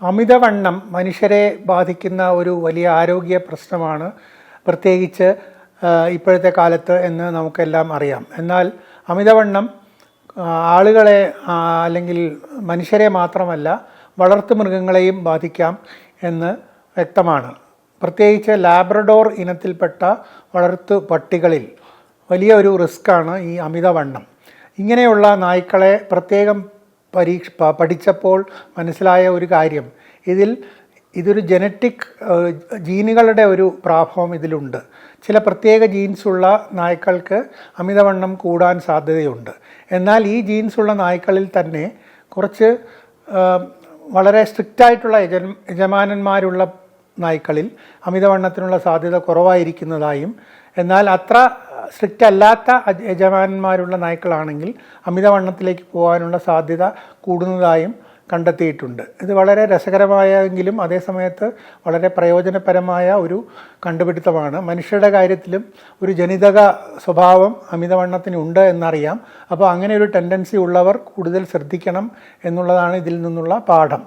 അമിതവണ്ണം മനുഷ്യരെ ബാധിക്കുന്ന ഒരു വലിയ ആരോഗ്യ പ്രശ്നമാണ്, പ്രത്യേകിച്ച് ഇപ്പോഴത്തെ കാലത്ത് എന്ന് നമുക്കെല്ലാം അറിയാം. എന്നാൽ അമിതവണ്ണം ആളുകളെ അല്ലെങ്കിൽ മനുഷ്യരെ മാത്രമല്ല വളർത്തുമൃഗങ്ങളെയും ബാധിക്കാം എന്ന് വ്യക്തമാണ്. പ്രത്യേകിച്ച് ലാബ്രഡോർ ഇനത്തിൽപ്പെട്ട വളർത്തു പട്ടികളിൽ വലിയ ഒരു റിസ്ക്കാണ് ഈ അമിതവണ്ണം. ഇങ്ങനെയുള്ള നായ്ക്കളെ പ്രത്യേകം പഠിച്ചപ്പോൾ മനസ്സിലായ ഒരു കാര്യം, ഇതൊരു ജനറ്റിക് ജീനുകളുടെ ഒരു പ്രാഭവം ഇതിലുണ്ട്. ചില പ്രത്യേക ജീൻസുള്ള നായ്ക്കൾക്ക് അമിതവണ്ണം കൂടാൻ സാധ്യതയുണ്ട്. എന്നാൽ ഈ ജീൻസുള്ള നായ്ക്കളിൽ തന്നെ കുറച്ച് വളരെ സ്ട്രിക്റ്റായിട്ടുള്ള യജമാനന്മാരുള്ള നായ്ക്കളിൽ അമിതവണ്ണത്തിനുള്ള സാധ്യത കുറവായിരിക്കുന്നതായും, എന്നാൽ അത്ര സ്ട്രിക്റ്റ് അല്ലാത്ത യജമാനന്മാരുള്ള നായ്ക്കളാണെങ്കിൽ അമിതവണ്ണത്തിലേക്ക് പോകാനുള്ള സാധ്യത കൂടുന്നതായും കണ്ടെത്തിയിട്ടുണ്ട്. ഇത് വളരെ രസകരമായെങ്കിലും അതേസമയത്ത് വളരെ പ്രയോജനപരമായ ഒരു കണ്ടുപിടുത്തമാണ്. മനുഷ്യരുടെ കാര്യത്തിലും ഒരു ജനിതക സ്വഭാവം അമിതവണ്ണത്തിനുണ്ട് എന്നറിയാം. അപ്പോൾ അങ്ങനെ ഒരു ടെൻഡൻസി ഉള്ളവർ കൂടുതൽ ശ്രദ്ധിക്കണം എന്നുള്ളതാണ് ഇതിൽ നിന്നുള്ള പാഠം.